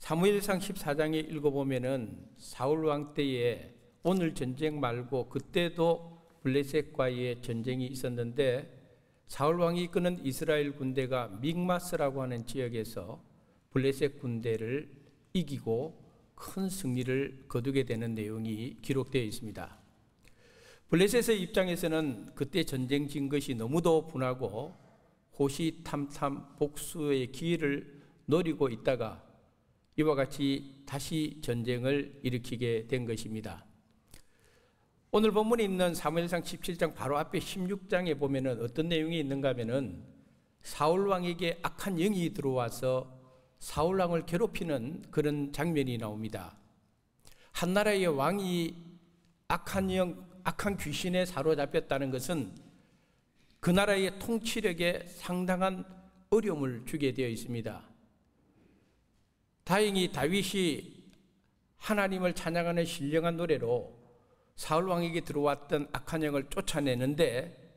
사무엘상 14장에 읽어보면은 사울 왕 때에 오늘 전쟁 말고 그때도 블레셋과의 전쟁이 있었는데, 사울 왕이 이끄는 이스라엘 군대가 믹마스라고 하는 지역에서 블레셋 군대를 이기고 큰 승리를 거두게 되는 내용이 기록되어 있습니다. 블레셋의 입장에서는 그때 전쟁 진 것이 너무도 분하고 호시탐탐 복수의 기회를 노리고 있다가 이와 같이 다시 전쟁을 일으키게 된 것입니다. 오늘 본문에 있는 사무엘상 17장 바로 앞에 16장에 보면은 어떤 내용이 있는가 하면은 사울 왕에게 악한 영이 들어와서 사울 왕을 괴롭히는 그런 장면이 나옵니다. 한 나라의 왕이 악한 귀신에 사로잡혔다는 것은 그 나라의 통치력에 상당한 어려움을 주게 되어 있습니다. 다행히 다윗이 하나님을 찬양하는 신령한 노래로 사울 왕에게 들어왔던 악한 영을 쫓아내는데,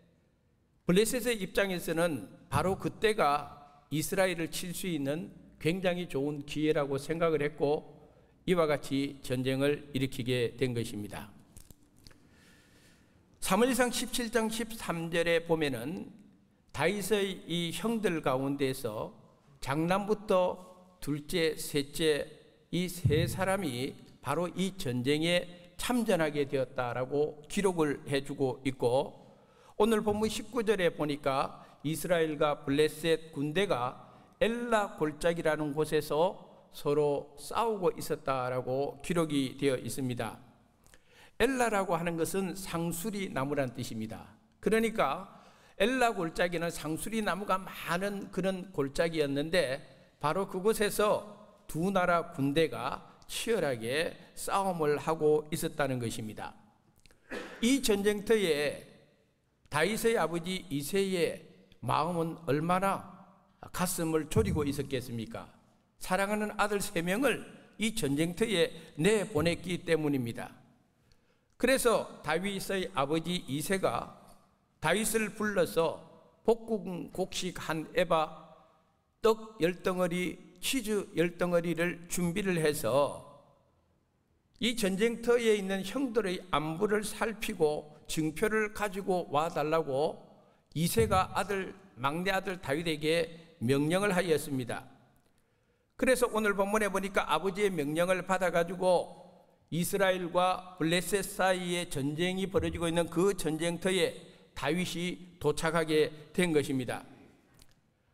블레셋의 입장에서는 바로 그때가 이스라엘을 칠 수 있는 굉장히 좋은 기회라고 생각을 했고 이와 같이 전쟁을 일으키게 된 것입니다. 사무엘상 17장 13절에 보면은 다윗의 이 형들 가운데서 장남부터 둘째, 셋째 이 세 사람이 바로 이 전쟁에 참전하게 되었다라고 기록을 해주고 있고, 오늘 본문 19절에 보니까 이스라엘과 블레셋 군대가 엘라 골짜기라는 곳에서 서로 싸우고 있었다라고 기록이 되어 있습니다. 엘라라고 하는 것은 상수리 나무란 뜻입니다. 그러니까 엘라 골짜기는 상수리 나무가 많은 그런 골짜기였는데, 바로 그곳에서 두 나라 군대가 치열하게 싸움을 하고 있었다는 것입니다. 이 전쟁터에 다윗의 아버지 이새의 마음은 얼마나 가슴을 졸이고 있었겠습니까? 사랑하는 아들 3명을 이 전쟁터에 내보냈기 때문입니다. 그래서 다윗의 아버지 이새가 다윗을 불러서 볶음 곡식 한 에바, 떡 10덩어리, 치즈 10덩어리를 준비를 해서 이 전쟁터에 있는 형들의 안부를 살피고 증표를 가지고 와달라고 이새가 막내 아들 다윗에게 명령을 하였습니다. 그래서 오늘 본문에 보니까 아버지의 명령을 받아가지고 이스라엘과 블레셋 사이에 전쟁이 벌어지고 있는 그 전쟁터에 다윗이 도착하게 된 것입니다.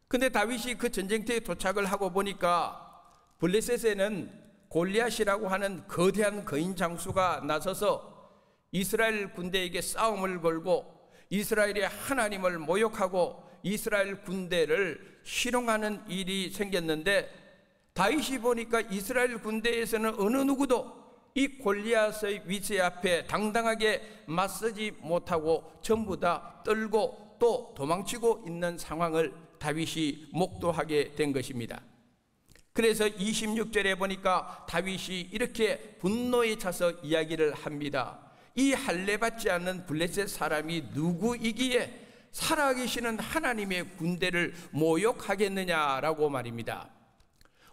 근데 다윗이 그 전쟁터에 도착을 하고 보니까 블레셋에는 골리앗이라고 하는 거대한 거인 장수가 나서서 이스라엘 군대에게 싸움을 걸고 이스라엘의 하나님을 모욕하고 이스라엘 군대를 희롱하는 일이 생겼는데, 다윗이 보니까 이스라엘 군대에서는 어느 누구도 이 골리앗의 위세 앞에 당당하게 맞서지 못하고 전부 다 떨고 또 도망치고 있는 상황을 다윗이 목도하게 된 것입니다. 그래서 26절에 보니까 다윗이 이렇게 분노에 차서 이야기를 합니다. 이 할례받지 않는 블레셋 사람이 누구이기에 살아계시는 하나님의 군대를 모욕하겠느냐라고 말입니다.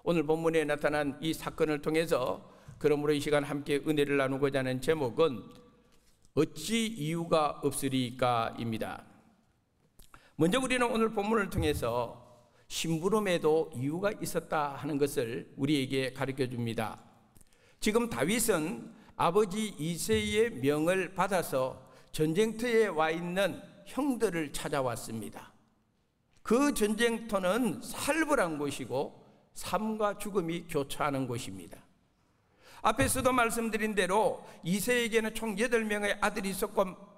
오늘 본문에 나타난 이 사건을 통해서 그러므로 이 시간 함께 은혜를 나누고자 하는 제목은 어찌 이유가 없으리까입니다. 먼저 우리는 오늘 본문을 통해서 심부름에도 이유가 있었다 하는 것을 우리에게 가르쳐 줍니다. 지금 다윗은 아버지 이새의 명을 받아서 전쟁터에 와 있는 형들을 찾아왔습니다. 그 전쟁터는 살벌한 곳이고 삶과 죽음이 교차하는 곳입니다. 앞에서도 말씀드린 대로 이새에게는 총 8명의 아들이 있었고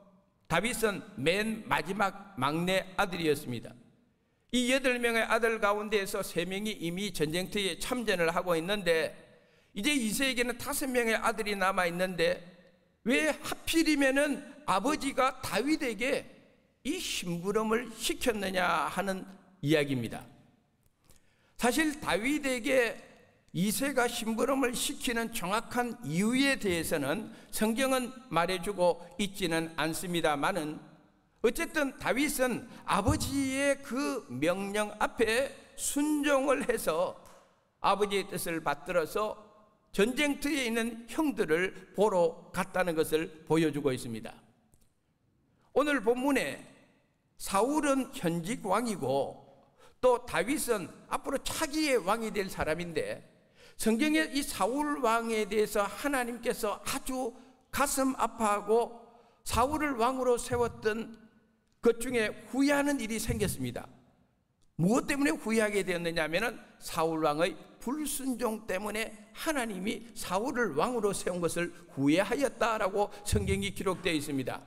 다윗은 맨 마지막 막내 아들이었습니다. 이 8명의 아들 가운데에서 3명이 이미 전쟁터에 참전을 하고 있는데, 이제 이새에게는 5명의 아들이 남아 있는데 왜 하필이면은 아버지가 다윗에게 이 심부름을 시켰느냐 하는 이야기입니다. 사실 다윗에게 이새가 심부름을 시키는 정확한 이유에 대해서는 성경은 말해주고 있지는 않습니다만은, 어쨌든 다윗은 아버지의 그 명령 앞에 순종을 해서 아버지의 뜻을 받들어서 전쟁터에 있는 형들을 보러 갔다는 것을 보여주고 있습니다. 오늘 본문에 사울은 현직 왕이고 또 다윗은 앞으로 차기의 왕이 될 사람인데, 성경에 이 사울 왕에 대해서 하나님께서 아주 가슴 아파하고 사울을 왕으로 세웠던 것 중에 후회하는 일이 생겼습니다. 무엇 때문에 후회하게 되었느냐 하면 사울 왕의 불순종 때문에 하나님이 사울을 왕으로 세운 것을 후회하였다라고 성경이 기록되어 있습니다.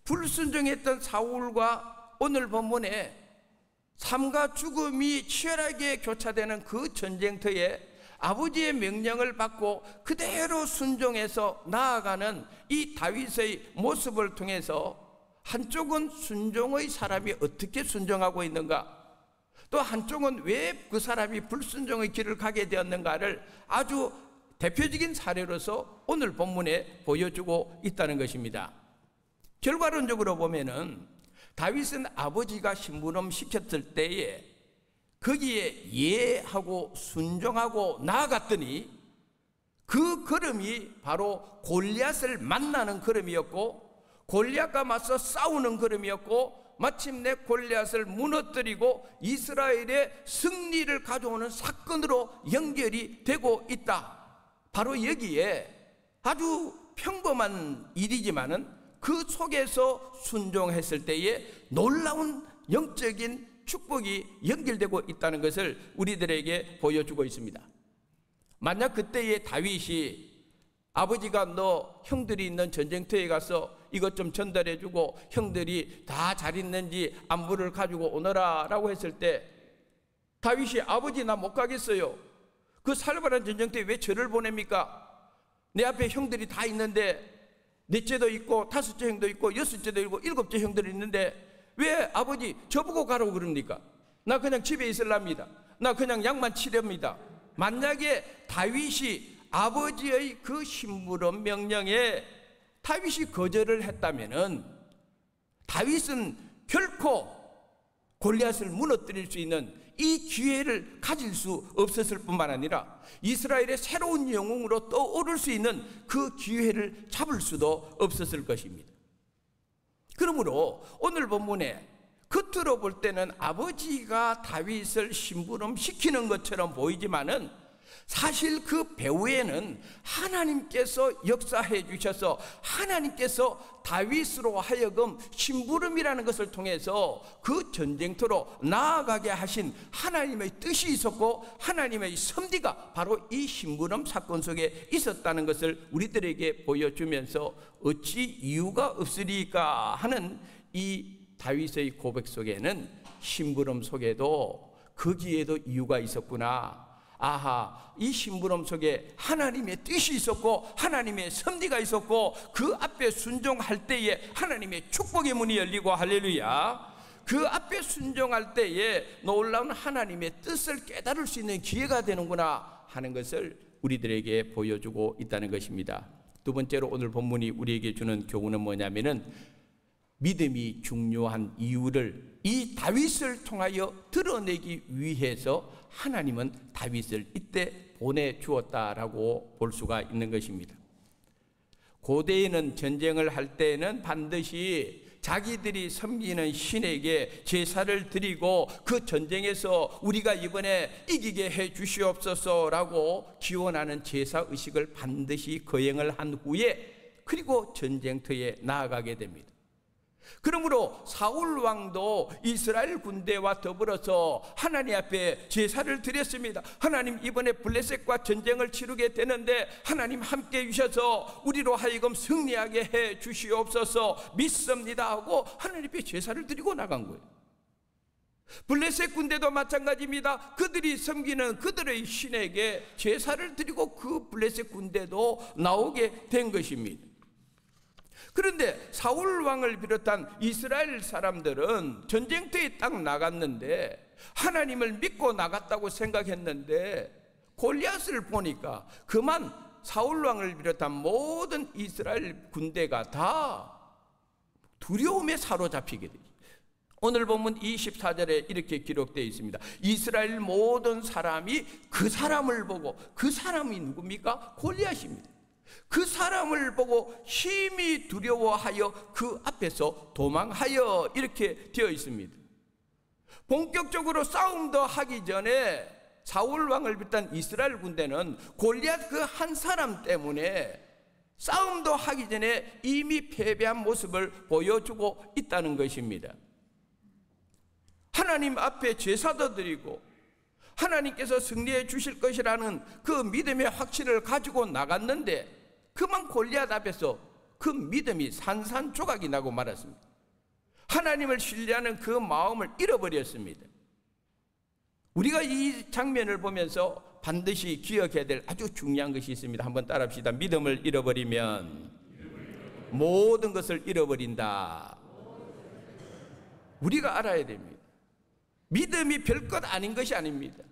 불순종했던 사울과 오늘 본문에 삶과 죽음이 치열하게 교차되는 그 전쟁터에 아버지의 명령을 받고 그대로 순종해서 나아가는 이 다윗의 모습을 통해서 한쪽은 순종의 사람이 어떻게 순종하고 있는가, 또 한쪽은 왜 그 사람이 불순종의 길을 가게 되었는가를 아주 대표적인 사례로서 오늘 본문에 보여주고 있다는 것입니다. 결과론적으로 보면은 다윗은 아버지가 심부름 시켰을 때에 거기에 예하고 순종하고 나아갔더니 그 걸음이 바로 골리앗을 만나는 걸음이었고, 골리앗과 맞서 싸우는 걸음이었고, 마침내 골리앗을 무너뜨리고 이스라엘의 승리를 가져오는 사건으로 연결이 되고 있다. 바로 여기에 아주 평범한 일이지만은 그 속에서 순종했을 때에 놀라운 영적인 축복이 연결되고 있다는 것을 우리들에게 보여주고 있습니다. 만약 그때의 다윗이 아버지가 너 형들이 있는 전쟁터에 가서 이것 좀 전달해주고 형들이 다 잘 있는지 안부를 가지고 오너라 라고 했을 때, 다윗이 아버지 나 못 가겠어요. 그 살벌한 전쟁터에 왜 저를 보냅니까? 내 앞에 형들이 다 있는데 넷째도 있고 다섯째 형도 있고 여섯째도 있고 일곱째 형들이 있는데 왜 아버지 저보고 가라고 그럽니까? 나 그냥 집에 있을랍니다. 나 그냥 약만 치렵니다. 만약에 다윗이 아버지의 그 심부름 명령에 다윗이 거절을 했다면은 다윗은 결코 골리앗을 무너뜨릴 수 있는 이 기회를 가질 수 없었을 뿐만 아니라 이스라엘의 새로운 영웅으로 떠오를 수 있는 그 기회를 잡을 수도 없었을 것입니다. 그러므로 오늘 본문에 겉으로 볼 때는 아버지가 다윗을 심부름 시키는 것처럼 보이지만은 사실 그 배후에는 하나님께서 역사해 주셔서 하나님께서 다윗으로 하여금 심부름이라는 것을 통해서 그 전쟁터로 나아가게 하신 하나님의 뜻이 있었고, 하나님의 섭리가 바로 이 심부름 사건 속에 있었다는 것을 우리들에게 보여주면서 어찌 이유가 없으리까 하는 이 다윗의 고백 속에는 심부름 속에도 거기에도 이유가 있었구나. 아하, 이 심부름 속에 하나님의 뜻이 있었고 하나님의 섭리가 있었고 그 앞에 순종할 때에 하나님의 축복의 문이 열리고, 할렐루야, 그 앞에 순종할 때에 놀라운 하나님의 뜻을 깨달을 수 있는 기회가 되는구나 하는 것을 우리들에게 보여주고 있다는 것입니다. 두 번째로 오늘 본문이 우리에게 주는 교훈은 뭐냐면은 믿음이 중요한 이유를 이 다윗을 통하여 드러내기 위해서 하나님은 다윗을 이때 보내주었다라고 볼 수가 있는 것입니다. 고대에는 전쟁을 할 때에는 반드시 자기들이 섬기는 신에게 제사를 드리고 그 전쟁에서 우리가 이번에 이기게 해 주시옵소서라고 기원하는 제사의식을 반드시 거행을 한 후에 그리고 전쟁터에 나아가게 됩니다. 그러므로 사울 왕도 이스라엘 군대와 더불어서 하나님 앞에 제사를 드렸습니다. 하나님, 이번에 블레셋과 전쟁을 치르게 되는데 하나님 함께 해주셔서 우리로 하여금 승리하게 해 주시옵소서 믿습니다 하고 하나님 앞에 제사를 드리고 나간 거예요. 블레셋 군대도 마찬가지입니다. 그들이 섬기는 그들의 신에게 제사를 드리고 그 블레셋 군대도 나오게 된 것입니다. 그런데 사울 왕을 비롯한 이스라엘 사람들은 전쟁터에 딱 나갔는데 하나님을 믿고 나갔다고 생각했는데 골리앗을 보니까 그만 사울 왕을 비롯한 모든 이스라엘 군대가 다 두려움에 사로잡히게 되죠. 오늘 본문 24절에 이렇게 기록되어 있습니다. 이스라엘 모든 사람이 그 사람을 보고, 그 사람이 누굽니까? 골리앗입니다. 그 사람을 보고 심히 두려워하여 그 앞에서 도망하여, 이렇게 되어 있습니다. 본격적으로 싸움도 하기 전에 사울 왕을 비롯한 이스라엘 군대는 골리앗 그 한 사람 때문에 싸움도 하기 전에 이미 패배한 모습을 보여주고 있다는 것입니다. 하나님 앞에 제사도 드리고 하나님께서 승리해 주실 것이라는 그 믿음의 확신을 가지고 나갔는데 그만 골리앗 앞에서 그 믿음이 산산조각이 나고 말았습니다. 하나님을 신뢰하는 그 마음을 잃어버렸습니다. 우리가 이 장면을 보면서 반드시 기억해야 될 아주 중요한 것이 있습니다. 한번 따라합시다. 믿음을 잃어버리면 모든 것을 잃어버린다. 우리가 알아야 됩니다. 믿음이 별것 아닌 것이 아닙니다.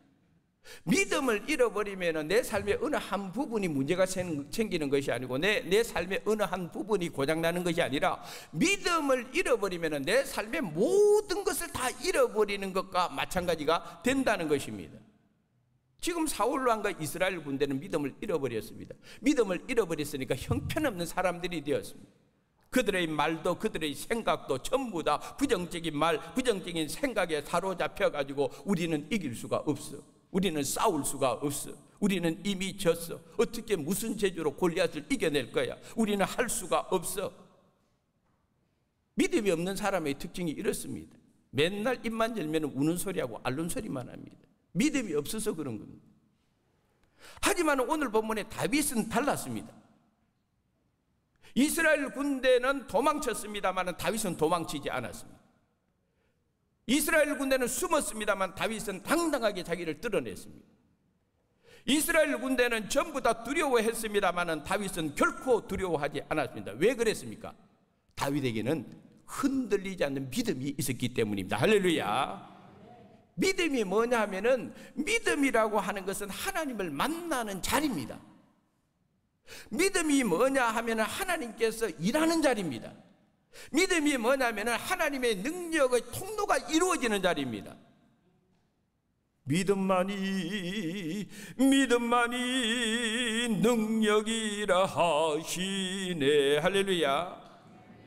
믿음을 잃어버리면 내 삶의 어느 한 부분이 문제가 생기는 것이 아니고 내 삶의 어느 한 부분이 고장나는 것이 아니라 믿음을 잃어버리면 내 삶의 모든 것을 다 잃어버리는 것과 마찬가지가 된다는 것입니다. 지금 사울 왕과 이스라엘 군대는 믿음을 잃어버렸습니다. 믿음을 잃어버렸으니까 형편없는 사람들이 되었습니다. 그들의 말도 그들의 생각도 전부 다 부정적인 말, 부정적인 생각에 사로잡혀가지고 우리는 이길 수가 없어. 우리는 싸울 수가 없어. 우리는 이미 졌어. 어떻게 무슨 재주로 골리앗을 이겨낼 거야? 우리는 할 수가 없어. 믿음이 없는 사람의 특징이 이렇습니다. 맨날 입만 열면 우는 소리하고 앓는 소리만 합니다. 믿음이 없어서 그런 겁니다. 하지만 오늘 본문에 다윗은 달랐습니다. 이스라엘 군대는 도망쳤습니다만 다윗은 도망치지 않았습니다. 이스라엘 군대는 숨었습니다만 다윗은 당당하게 자기를 드러냈습니다. 이스라엘 군대는 전부 다 두려워했습니다만 다윗은 결코 두려워하지 않았습니다. 왜 그랬습니까? 다윗에게는 흔들리지 않는 믿음이 있었기 때문입니다. 할렐루야. 믿음이 뭐냐 하면은, 믿음이라고 하는 것은 하나님을 만나는 자리입니다. 믿음이 뭐냐 하면 하나님께서 일하는 자리입니다. 믿음이 뭐냐면 하나님의 능력의 통로가 이루어지는 자리입니다. 믿음만이 능력이라 하시네. 할렐루야.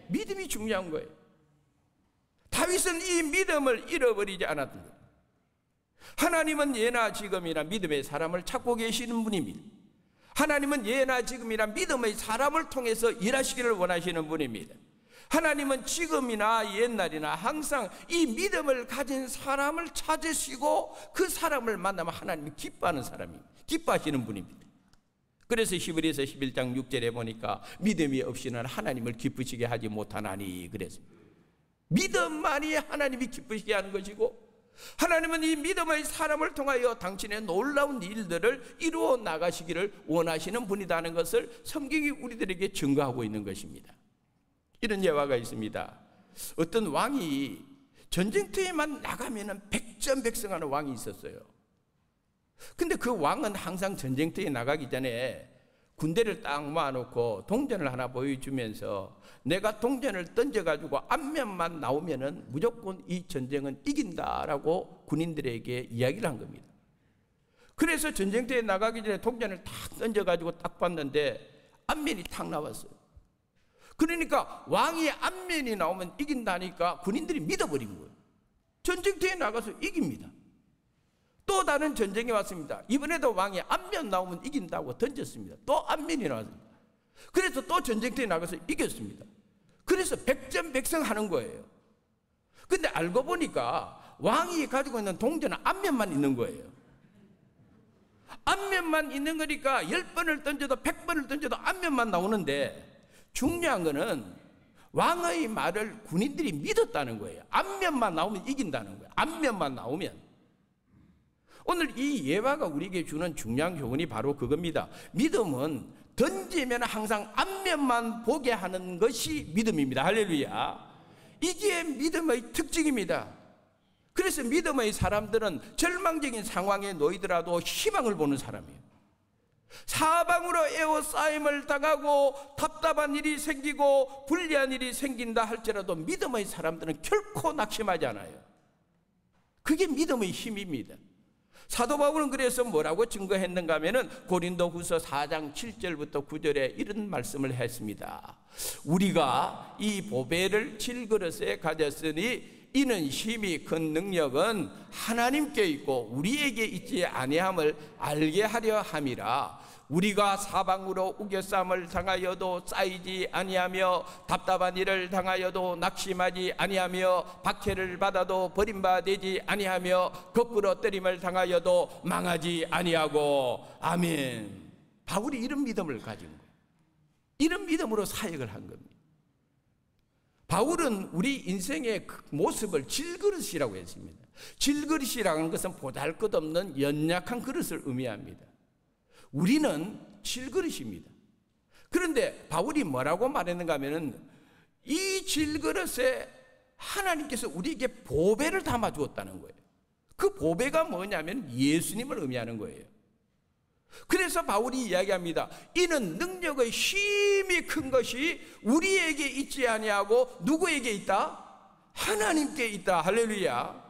믿음이 중요한 거예요. 다윗은 이 믿음을 잃어버리지 않았던 거예요. 하나님은 예나 지금이나 믿음의 사람을 찾고 계시는 분입니다. 하나님은 예나 지금이나 믿음의 사람을 통해서 일하시기를 원하시는 분입니다. 하나님은 지금이나 옛날이나 항상 이 믿음을 가진 사람을 찾으시고 그 사람을 만나면 하나님이 기뻐하는 사람입니다. 기뻐하시는 분입니다. 그래서 히브리서 11장 6절에 보니까 믿음이 없이는 하나님을 기쁘시게 하지 못하나니 그랬습니다. 믿음만이 하나님이 기쁘시게 하는 것이고, 하나님은 이 믿음의 사람을 통하여 당신의 놀라운 일들을 이루어 나가시기를 원하시는 분이라는 것을 성경이 우리들에게 증거하고 있는 것입니다. 이런 예화가 있습니다. 어떤 왕이 전쟁터에만 나가면 백전백승하는 왕이 있었어요. 근데 그 왕은 항상 전쟁터에 나가기 전에 군대를 딱 모아놓고 동전을 하나 보여주면서 내가 동전을 던져가지고 앞면만 나오면은 무조건 이 전쟁은 이긴다라고 군인들에게 이야기를 한 겁니다. 그래서 전쟁터에 나가기 전에 동전을 탁 던져가지고 딱 봤는데 앞면이 탁 나왔어요. 그러니까 왕이 앞면이 나오면 이긴다니까 군인들이 믿어버린 거예요. 전쟁터에 나가서 이깁니다. 또 다른 전쟁이 왔습니다. 이번에도 왕이 앞면 나오면 이긴다고 던졌습니다. 또 앞면이 나왔습니다. 그래서 또 전쟁터에 나가서 이겼습니다. 그래서 백전백승하는 거예요. 근데 알고 보니까 왕이 가지고 있는 동전은 앞면만 있는 거예요. 앞면만 있는 거니까 10번을 던져도 100번을 던져도 앞면만 나오는데, 중요한 거는 왕의 말을 군인들이 믿었다는 거예요. 앞면만 나오면 이긴다는 거예요. 앞면만 나오면. 오늘 이 예화가 우리에게 주는 중요한 교훈이 바로 그겁니다. 믿음은 던지면 항상 앞면만 보게 하는 것이 믿음입니다. 할렐루야. 이게 믿음의 특징입니다. 그래서 믿음의 사람들은 절망적인 상황에 놓이더라도 희망을 보는 사람이에요. 사방으로 에워싸임을 당하고 답답한 일이 생기고 불리한 일이 생긴다 할지라도 믿음의 사람들은 결코 낙심하지 않아요. 그게 믿음의 힘입니다. 사도 바울은 그래서 뭐라고 증거했는가 하면은 고린도후서 4장 7절부터 9절에 이런 말씀을 했습니다. 우리가 이 보배를 질그릇에 가졌으니 이는 힘이 큰 능력은 하나님께 있고 우리에게 있지 아니함을 알게 하려 함이라. 우리가 사방으로 우겨쌈을 당하여도 쌓이지 아니하며 답답한 일을 당하여도 낙심하지 아니하며 박해를 받아도 버림받지 아니하며 거꾸로 때림을 당하여도 망하지 아니하고. 아멘. 바울이 이런 믿음을 가진 거예요. 이런 믿음으로 사역을 한 겁니다. 바울은 우리 인생의 모습을 질그릇이라고 했습니다. 질그릇이라는 것은 보잘것없는 연약한 그릇을 의미합니다. 우리는 질그릇입니다. 그런데 바울이 뭐라고 말했는가 하면은 이 질그릇에 하나님께서 우리에게 보배를 담아 주었다는 거예요. 그 보배가 뭐냐면 예수님을 의미하는 거예요. 그래서 바울이 이야기합니다. 이는 능력의 힘이 큰 것이 우리에게 있지 아니하고 누구에게 있다? 하나님께 있다. 할렐루야.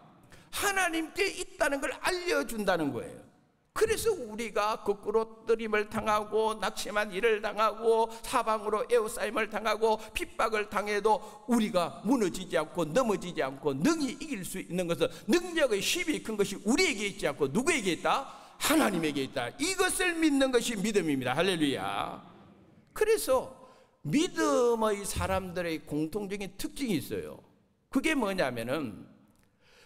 하나님께 있다는 걸 알려준다는 거예요. 그래서 우리가 거꾸로 뜨림을 당하고 낙심한 일을 당하고 사방으로 에워싸임을 당하고 핍박을 당해도 우리가 무너지지 않고 넘어지지 않고 능히 이길 수 있는 것은 능력의 힘이 큰 것이 우리에게 있지 않고 누구에게 있다? 하나님에게 있다. 이것을 믿는 것이 믿음입니다. 할렐루야. 그래서 믿음의 사람들의 공통적인 특징이 있어요. 그게 뭐냐면은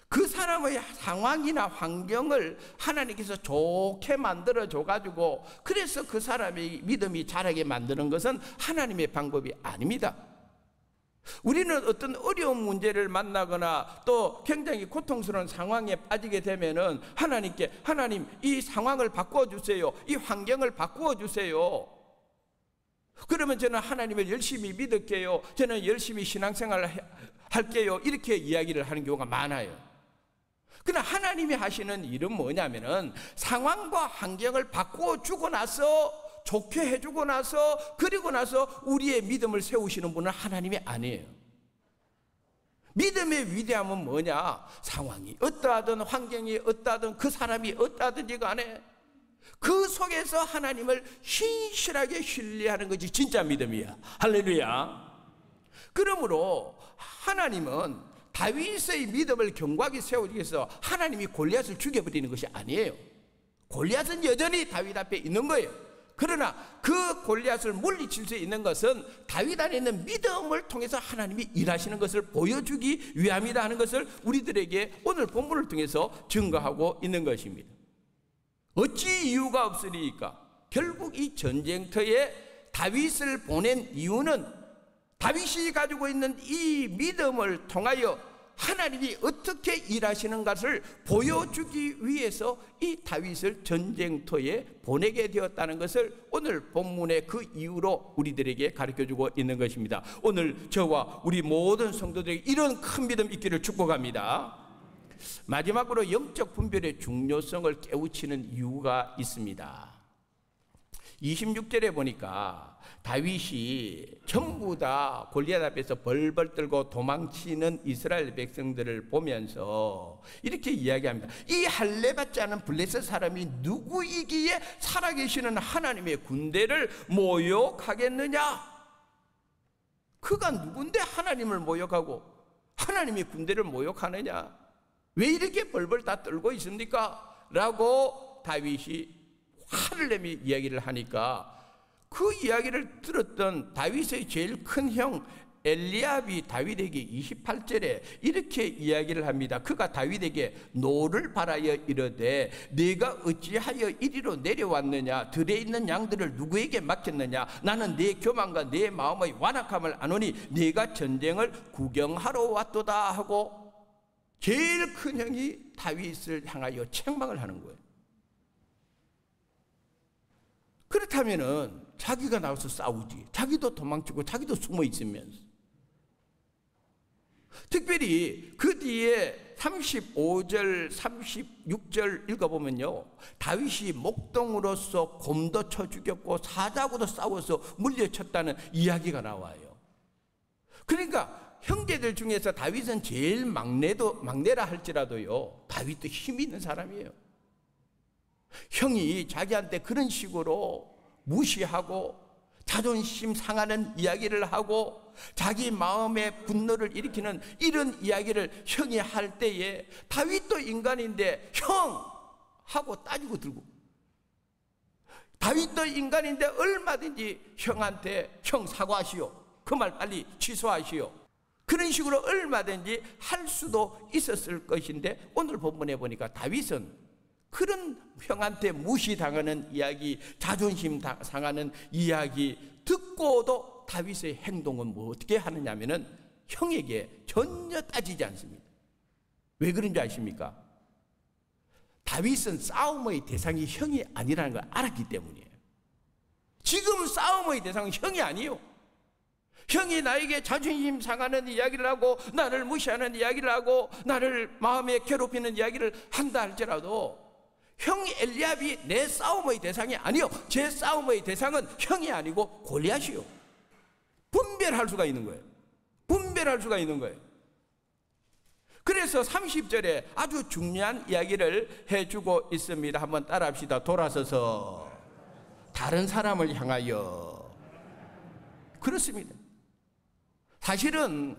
그 사람의 상황이나 환경을 하나님께서 좋게 만들어줘 가지고 그래서 그 사람의 믿음이 자라게 만드는 것은 하나님의 방법이 아닙니다. 우리는 어떤 어려운 문제를 만나거나 또 굉장히 고통스러운 상황에 빠지게 되면은 하나님께 하나님 이 상황을 바꿔주세요. 이 환경을 바꾸어주세요. 그러면 저는 하나님을 열심히 믿을게요. 저는 열심히 신앙생활을 할게요. 이렇게 이야기를 하는 경우가 많아요. 그러나 하나님이 하시는 일은 뭐냐면은 상황과 환경을 바꿔주고 나서 좋게 해주고 나서 그리고 나서 우리의 믿음을 세우시는 분은 하나님이 아니에요. 믿음의 위대함은 뭐냐? 상황이 어떠하든 환경이 어떠하든 그 사람이 어떠하든지 간에 그 속에서 하나님을 신실하게 신뢰하는 것이 진짜 믿음이야. 할렐루야. 그러므로 하나님은 다윗의 믿음을 견고하게 세우기 위해서 하나님이 골리앗을 죽여버리는 것이 아니에요. 골리앗은 여전히 다윗 앞에 있는 거예요. 그러나 그 골리앗을 물리칠 수 있는 것은 다윗 안에 있는 믿음을 통해서 하나님이 일하시는 것을 보여주기 위함이다 하는 것을 우리들에게 오늘 본문을 통해서 증거하고 있는 것입니다. 어찌 이유가 없으리까? 결국 이 전쟁터에 다윗을 보낸 이유는 다윗이 가지고 있는 이 믿음을 통하여 하나님이 어떻게 일하시는 것을 보여주기 위해서 이 다윗을 전쟁터에 보내게 되었다는 것을 오늘 본문의 그 이유로 우리들에게 가르쳐주고 있는 것입니다. 오늘 저와 우리 모든 성도들에게 이런 큰 믿음 있기를 축복합니다. 마지막으로 영적 분별의 중요성을 깨우치는 이유가 있습니다. 26절에 보니까 다윗이 전부 다 골리앗 앞에서 벌벌 떨고 도망치는 이스라엘 백성들을 보면서 이렇게 이야기합니다. 이 할례받지 않은 블레셋 사람이 누구이기에 살아계시는 하나님의 군대를 모욕하겠느냐? 그가 누군데 하나님을 모욕하고 하나님의 군대를 모욕하느냐? 왜 이렇게 벌벌 다 떨고 있습니까? 라고 다윗이 화를 내며 이야기를 하니까 그 이야기를 들었던 다윗의 제일 큰 형 엘리압이 다윗에게 28절에 이렇게 이야기를 합니다. 그가 다윗에게 노를 바라여 이르되 네가 어찌하여 이리로 내려왔느냐? 들에 있는 양들을 누구에게 맡겼느냐? 나는 네 교만과 네 마음의 완악함을 아노니 네가 전쟁을 구경하러 왔도다 하고 제일 큰 형이 다윗을 향하여 책망을 하는 거예요. 그렇다면은 자기가 나와서 싸우지. 자기도 도망치고 자기도 숨어 있으면서. 특별히 그 뒤에 35절, 36절 읽어보면요, 다윗이 목동으로서 곰도 쳐 죽였고 사자하고도 싸워서 물려쳤다는 이야기가 나와요. 그러니까 형제들 중에서 다윗은 제일 막내라 할지라도요, 다윗도 힘이 있는 사람이에요. 형이 자기한테 그런 식으로 무시하고 자존심 상하는 이야기를 하고 자기 마음에 분노를 일으키는 이런 이야기를 형이 할 때에 다윗도 인간인데 형! 하고 따지고 들고, 다윗도 인간인데 얼마든지 형한테 형 사과하시오, 그 말 빨리 취소하시오, 그런 식으로 얼마든지 할 수도 있었을 것인데 오늘 본문에 보니까 다윗은 그런 형한테 무시당하는 이야기, 자존심 상하는 이야기 듣고도 다윗의 행동은 뭐 어떻게 하느냐면은 형에게 전혀 따지지 않습니다. 왜 그런지 아십니까? 다윗은 싸움의 대상이 형이 아니라는 걸 알았기 때문이에요. 지금 싸움의 대상은 형이 아니에요. 형이 나에게 자존심 상하는 이야기를 하고 나를 무시하는 이야기를 하고 나를 마음에 괴롭히는 이야기를 한다 할지라도 형 엘리압이 내 싸움의 대상이 아니요, 제 싸움의 대상은 형이 아니고 골리앗이요. 분별할 수가 있는 거예요. 분별할 수가 있는 거예요. 그래서 30절에 아주 중요한 이야기를 해주고 있습니다. 한번 따라합시다. 돌아서서 다른 사람을 향하여. 그렇습니다. 사실은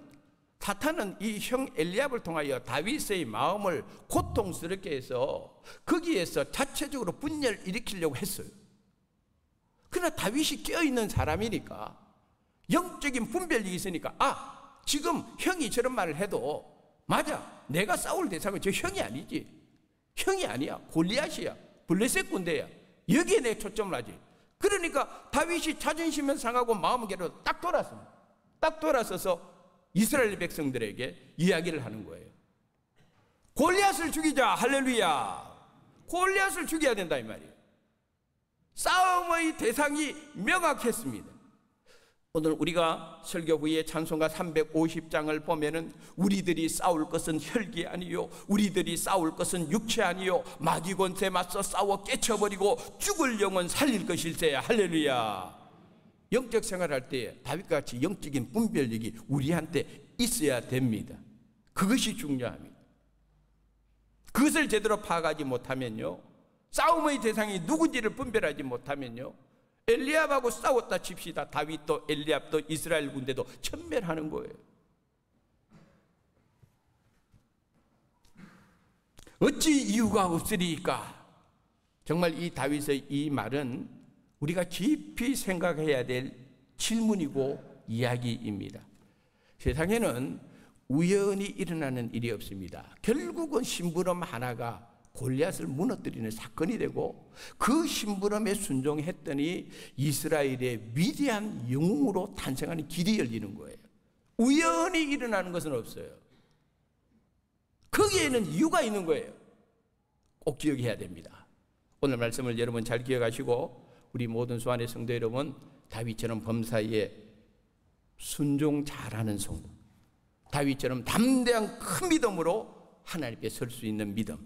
사탄은 이 형 엘리압을 통하여 다윗의 마음을 고통스럽게 해서 거기에서 자체적으로 분열을 일으키려고 했어요. 그러나 다윗이 깨어있는 사람이니까, 영적인 분별력이 있으니까, 지금 형이 저런 말을 해도 맞아, 내가 싸울 대상은 저 형이 아니지, 형이 아니야, 골리앗이야, 블레셋 군대야, 여기에 내 초점을 하지. 그러니까 다윗이 자존심은 상하고 마음은 괴로워 딱 돌았습니다. 딱 돌아서서 이스라엘 백성들에게 이야기를 하는 거예요. 골리앗을 죽이자. 할렐루야. 골리앗을 죽여야 된다 이 말이에요. 싸움의 대상이 명확했습니다. 오늘 우리가 설교 후에 찬송가 350장을 보면은 우리들이 싸울 것은 혈기 아니요, 우리들이 싸울 것은 육체 아니요, 마귀 권세 맞서 싸워 깨쳐버리고 죽을 영혼 살릴 것일세. 할렐루야. 영적 생활할 때 다윗같이 영적인 분별력이 우리한테 있어야 됩니다. 그것이 중요합니다. 그것을 제대로 파악하지 못하면요, 싸움의 대상이 누군지를 분별하지 못하면요, 엘리압하고 싸웠다 칩시다. 다윗도 엘리압도 이스라엘 군대도 천멸하는 거예요. 어찌 이유가 없으리까? 정말 이 다윗의 이 말은 우리가 깊이 생각해야 될 질문이고 이야기입니다. 세상에는 우연히 일어나는 일이 없습니다. 결국은 심부름 하나가 골리앗을 무너뜨리는 사건이 되고 그 심부름에 순종했더니 이스라엘의 위대한 영웅으로 탄생하는 길이 열리는 거예요. 우연히 일어나는 것은 없어요. 거기에는 이유가 있는 거예요. 꼭 기억해야 됩니다. 오늘 말씀을 여러분 잘 기억하시고 우리 모든 수완의 성도 여러분, 다윗처럼 범사에 순종 잘하는 성도, 다윗처럼 담대한 큰 믿음으로 하나님께 설 수 있는 믿음,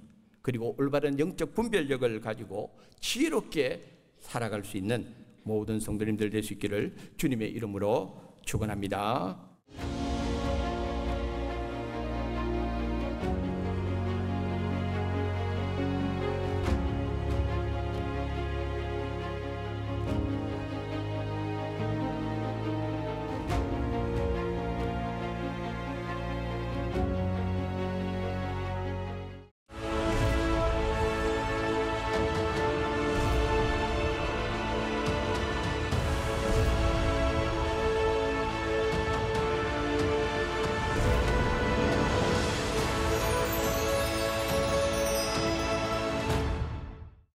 그리고 올바른 영적 분별력을 가지고 지혜롭게 살아갈 수 있는 모든 성도님들 될 수 있기를 주님의 이름으로 축원합니다.